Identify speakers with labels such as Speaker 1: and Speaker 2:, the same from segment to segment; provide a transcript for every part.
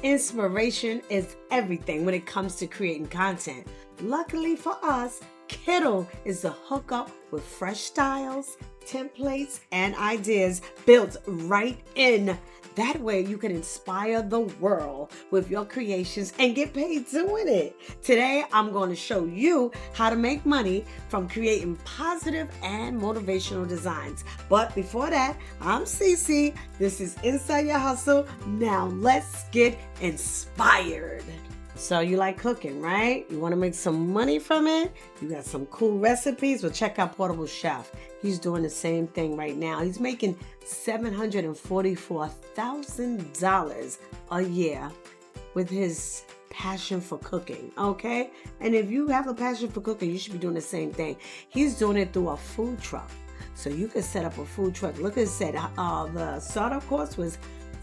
Speaker 1: Inspiration is everything when it comes to creating content. Luckily for us, Kittle is the hookup with fresh styles, templates, and ideas built right in. That way you can inspire the world with your creations and get paid doing it. Today, I'm going to show you how to make money from creating positive and motivational designs. But before that, I'm Cece. This is Inside Your Hustle. Now let's get inspired. So you like cooking, right? You want to make some money from it? You got some cool recipes? Well, check out Portable Chef. He's doing the same thing right now. He's making $744,000 a year with his passion for cooking, okay? And if you have a passion for cooking, you should be doing the same thing. He's doing it through a food truck. So you can set up a food truck. Look at it said, the startup cost was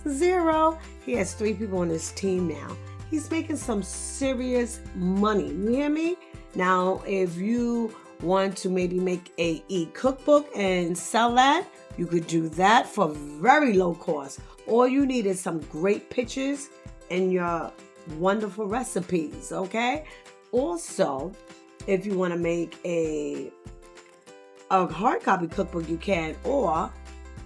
Speaker 1: $0. He has 3 people on his team now. He's making some serious money. You hear me? Now, if you want to maybe make a e-cookbook and sell that, you could do that for very low cost. All you need is some great pictures and your wonderful recipes, okay? Also, if you want to make a hard copy cookbook, you can, or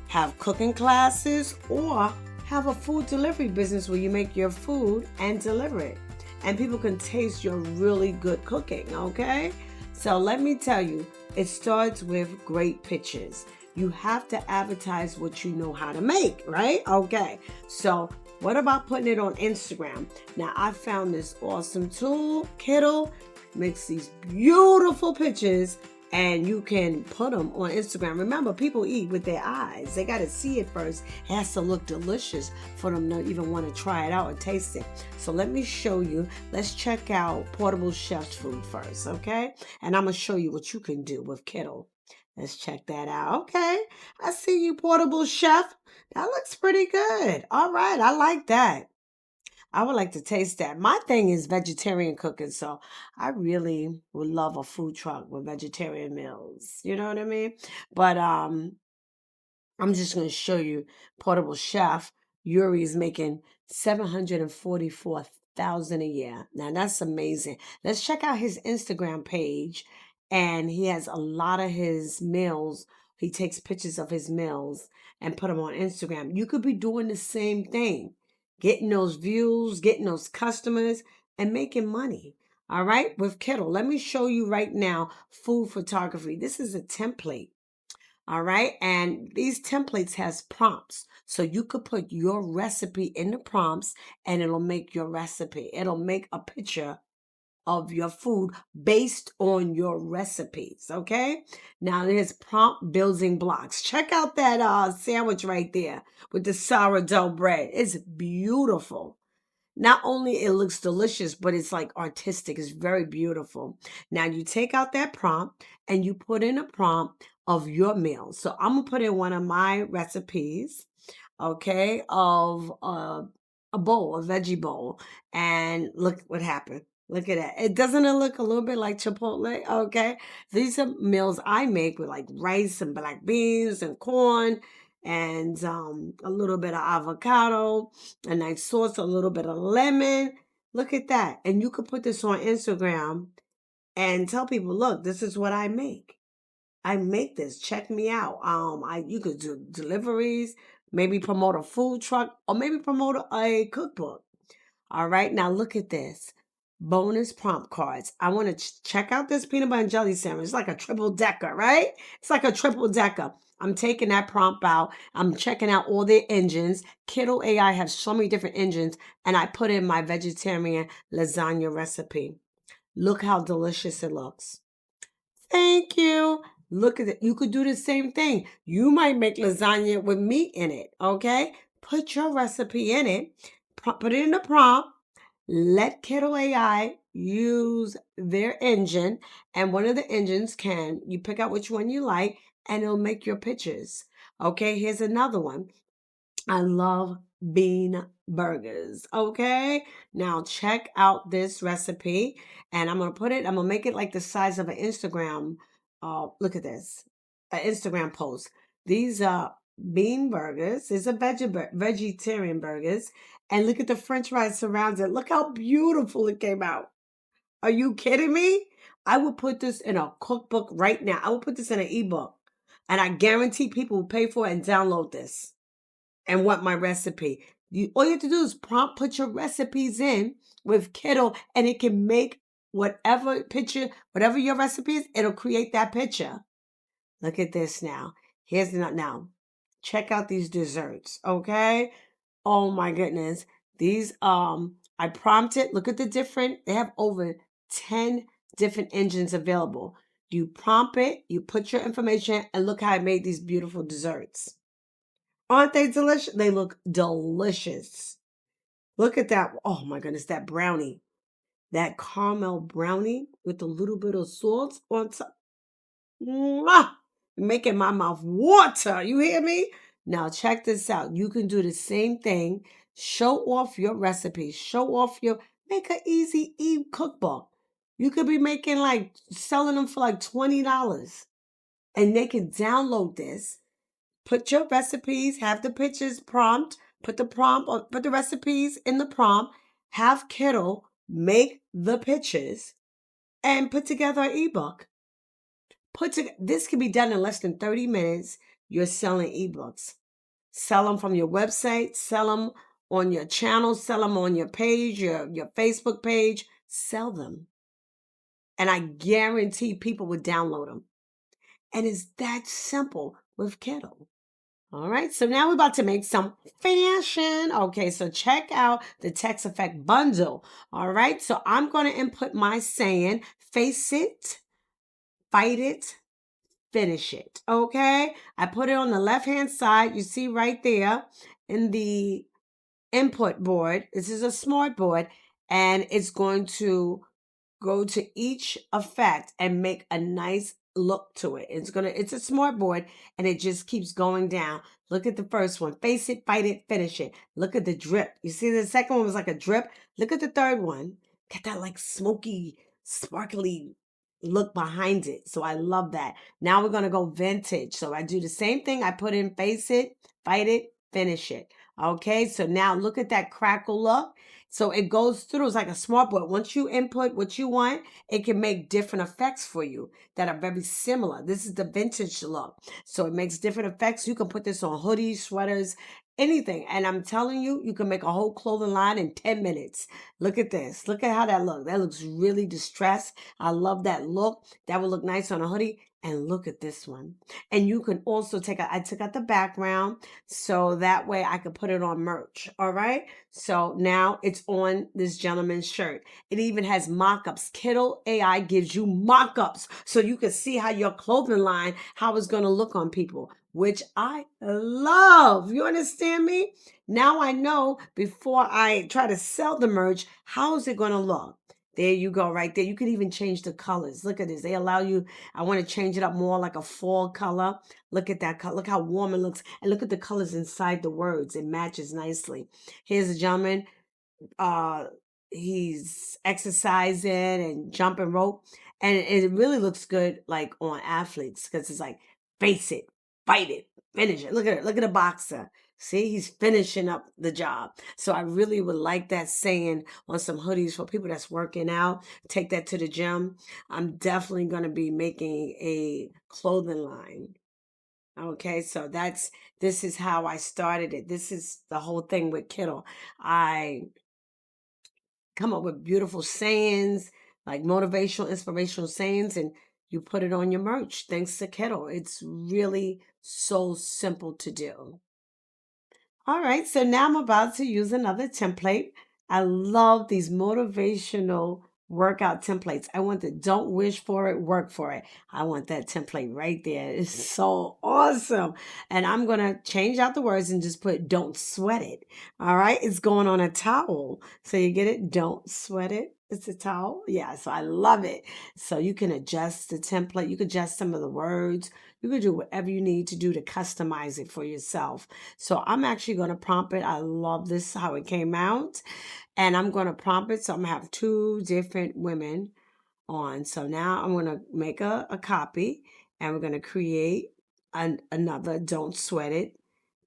Speaker 1: have cooking classes, or have a food delivery business where you make your food and deliver it. And people can taste your really good cooking, okay? So let me tell you, it starts with great pictures. You have to advertise what you know how to make, right? Okay, so what about putting it on Instagram? Now, I found this awesome tool. Kittle makes these beautiful pictures and you can put them on Instagram. Remember, people eat with their eyes. They got to see it first. It has to look delicious for them to even want to try it out or taste it. So let me show you. Let's check out Portable Chef's food first, okay? And I'm going to show you what you can do with Kittle. Let's check that out. Okay, I see you, Portable Chef. That looks pretty good. All right, I like that. I would like to taste that. My thing is vegetarian cooking, so I really would love a food truck with vegetarian meals. You know what I mean? But I'm just going to show you Portable Chef. Yuri is making 744,000 a year. Now that's amazing. Let's check out his Instagram page, and he has a lot of his meals. He takes pictures of his meals and put them on Instagram. You could be doing the same thing, getting those views, getting those customers, and making money. All right, with Kittle. Let me show you right now food photography. This is a template. All right. And these templates has prompts. So you could put your recipe in the prompts and it'll make your recipe. It'll make a picture of your food based on your recipes. Okay. Now there's prompt building blocks. Check out that sandwich right there with the sourdough bread. It's beautiful. Not only it looks delicious, but it's like artistic. It's very beautiful. Now you take out that prompt and you put in a prompt of your meal. So I'm gonna put in one of my recipes, okay, of a bowl, a veggie bowl, and look what happened. Look at that. Doesn't it look a little bit like Chipotle? Okay. These are meals I make with like rice and black beans and corn and a little bit of avocado, a nice sauce, a little bit of lemon. Look at that. And you could put this on Instagram and tell people, look, this is what I make. I make this. Check me out. You could do deliveries, maybe promote a food truck, or maybe promote a cookbook. All right, now look at this. Bonus prompt cards. I want to check out this peanut butter and jelly sandwich. It's like a triple decker, right? It's like a triple decker. I'm taking that prompt out. I'm checking out all their engines. Kittle AI has so many different engines, and I put in my vegetarian lasagna recipe. Look how delicious it looks. Thank you. Look at it. You could do the same thing. You might make lasagna with meat in it, okay? Put your recipe in it, put it in the prompt, let Kittle AI use their engine, and one of the engines can, you pick out which one you like, and it'll make your pictures. Okay, here's another one. I love bean burgers. Okay. Now check out this recipe and I'm going to make it like the size of an Instagram. Look at this, an Instagram post. These are bean burgers. These are vegetarian burgers And look at the French fries surrounding it. Look how beautiful it came out. Are you kidding me? I would put this in a cookbook right now. I would put this in an ebook. And I guarantee people will pay for it and download this and want my recipe. All you have to do is prompt put your recipes in with Kittle, and it can make whatever picture, whatever your recipe is, it'll create that picture. Look at this now. Here's the now. Check out these desserts, okay? Oh my goodness. These I prompted, look at the different, they have over 10 different engines available. You prompt it, you put your information, and look how I made these beautiful desserts. Aren't they delicious? They look delicious. Look at that. Oh my goodness, that brownie. That caramel brownie with a little bit of salt on top. Mwah! Making my mouth water. You hear me? Now check this out. You can do the same thing. Show off your recipes. Show off your make an easy cookbook. You could be making like selling them for like $20. And they can download this. Put your recipes, have the pictures prompt, put the prompt or put the recipes in the prompt, have Kittle make the pictures and put together an ebook. This can be done in less than 30 minutes. You're selling ebooks. Sell them from your website, sell them on your channel, sell them on your page, your Facebook page, sell them. And I guarantee people would download them. And it's that simple with Kittle. All right, so now we're about to make some fashion. Okay, so check out the text effect bundle. All right, so I'm going to input my saying, face it, fight it, finish it. Okay, I put it on the left-hand side. You see right there in the input board. This is a smart board, and it's going to go to each effect and make a nice look to it. It's a smart board, and it just keeps going down. Look at the first one. Face it, fight it, finish it. Look at the drip. You see the second one was like a drip. Look at the third one. Got that like smoky, sparkly look behind it. So I love that. Now we're going to go vintage. So I do the same thing. I put in face it, fight it, finish it. Okay, so now look at that crackle look. So it goes through, it's like a smart board. Once you input what you want, it can make different effects for you that are very similar. This is the vintage look. So it makes different effects. You can put this on hoodies, sweaters, anything. And I'm telling you, you can make a whole clothing line in 10 minutes. Look at this. Look at how that looks. That looks really distressed. I love that look. That would look nice on a hoodie. And look at this one. And you can also I took out the background so that way I could put it on merch. All right. So now it's on this gentleman's shirt. It even has mock-ups. Kittle AI gives you mock-ups so you can see how your clothing line, how it's going to look on people, which I love. You understand me? Now I know before I try to sell the merch, how is it going to look? There you go, right there. You could even change the colors. Look at this. They allow you, I want to change it up more like a fall color. Look at that color. Look how warm it looks. And look at the colors inside the words. It matches nicely. Here's a gentleman. Uh, he's exercising and jumping rope. And it really looks good like on athletes because it's like, face it, fight it, finish it. Look at it. Look at a boxer. See, he's finishing up the job. So I really would like that saying on some hoodies for people that's working out. Take that to the gym. I'm definitely going to be making a clothing line. Okay, so this is how I started it. This is the whole thing with Kittle. I come up with beautiful sayings, like motivational, inspirational sayings, and you put it on your merch. Thanks to Kittle. It's really so simple to do. All right, so now I'm about to use another template. I love these motivational workout templates. I want the don't wish for it, work for it. I want that template right there. It's so awesome. And I'm going to change out the words and just put don't sweat it. All right, it's going on a towel. So you get it? Don't sweat it. It's a towel. Yeah, so I love it. So you can adjust the template. You can adjust some of the words. You can do whatever you need to do to customize it for yourself. So I'm actually going to prompt it. I love this, how it came out. And I'm going to prompt it. So I'm going to have two different women on. So now I'm going to make a copy and we're going to create another don't sweat it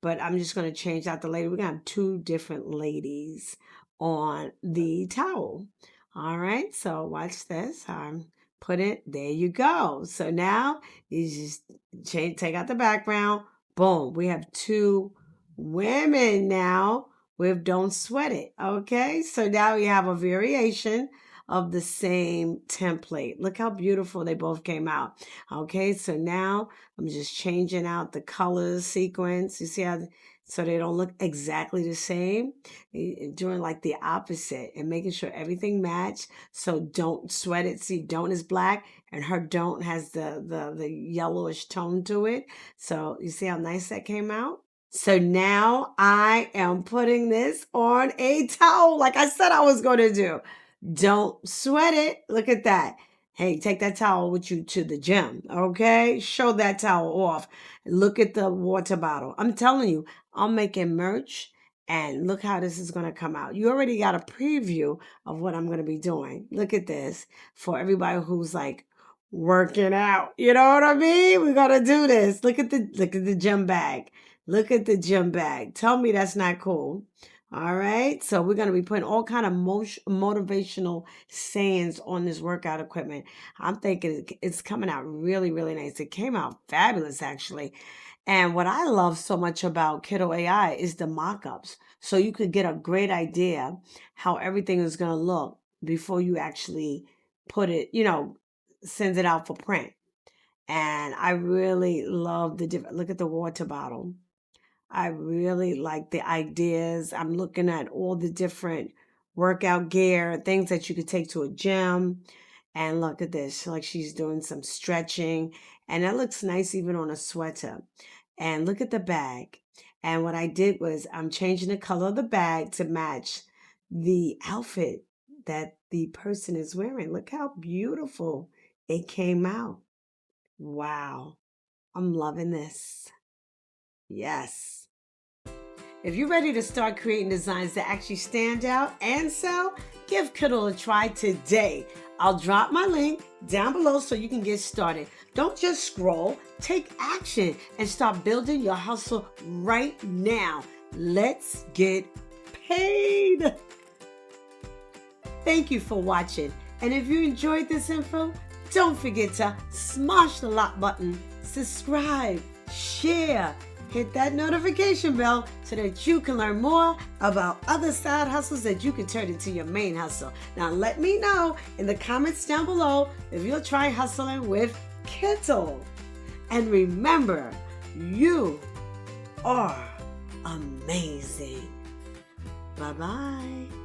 Speaker 1: but I'm just going to change out the lady. We're going to have two different ladies on the towel. All right, so watch this. I'm put it, there you go. So now you just take out the background. Boom, we have two women now with Don't Sweat It. Okay, so now we have a variation of the same template. Look how beautiful they both came out. Okay, so now I'm just changing out the colors sequence. You see how, so they don't look exactly the same. Doing like the opposite and making sure everything match. So Don't Sweat It. See, Don't is black and her Don't has the yellowish tone to it. So you see how nice that came out? So now I am putting this on a towel like I said I was going to do. Don't sweat it. Look at that. Hey, take that towel with you to the gym, okay? Show that towel off. Look at the water bottle. I'm telling you, I'm making merch and look how this is going to come out. You already got a preview of what I'm going to be doing. Look at this for everybody who's like working out. You know what I mean? We're going to do this. Look at the gym bag. Look at the gym bag. Tell me that's not cool. All right. So we're going to be putting all kind of motivational sayings on this workout equipment. I'm thinking it's coming out really, really nice. It came out fabulous, actually. And what I love so much about Kiddo AI is the mock-ups. So you could get a great idea how everything is going to look before you actually put it, send it out for print. And I really love the different, look at the water bottle. I really like the ideas. I'm looking at all the different workout gear, things that you could take to a gym. And look at this, like she's doing some stretching. And that looks nice even on a sweater. And look at the bag. And what I did was I'm changing the color of the bag to match the outfit that the person is wearing. Look how beautiful it came out. Wow. I'm loving this. Yes. If you're ready to start creating designs that actually stand out and sell, give Kindle a try today. I'll drop my link down below so you can get started. Don't just scroll, take action and start building your hustle right now. Let's get paid. Thank you for watching. And if you enjoyed this info, don't forget to smash the like button, subscribe, share, hit that notification bell so that you can learn more about other side hustles that you can turn into your main hustle. Now let me know in the comments down below if you'll try hustling with Kindle. And remember, you are amazing. Bye-bye.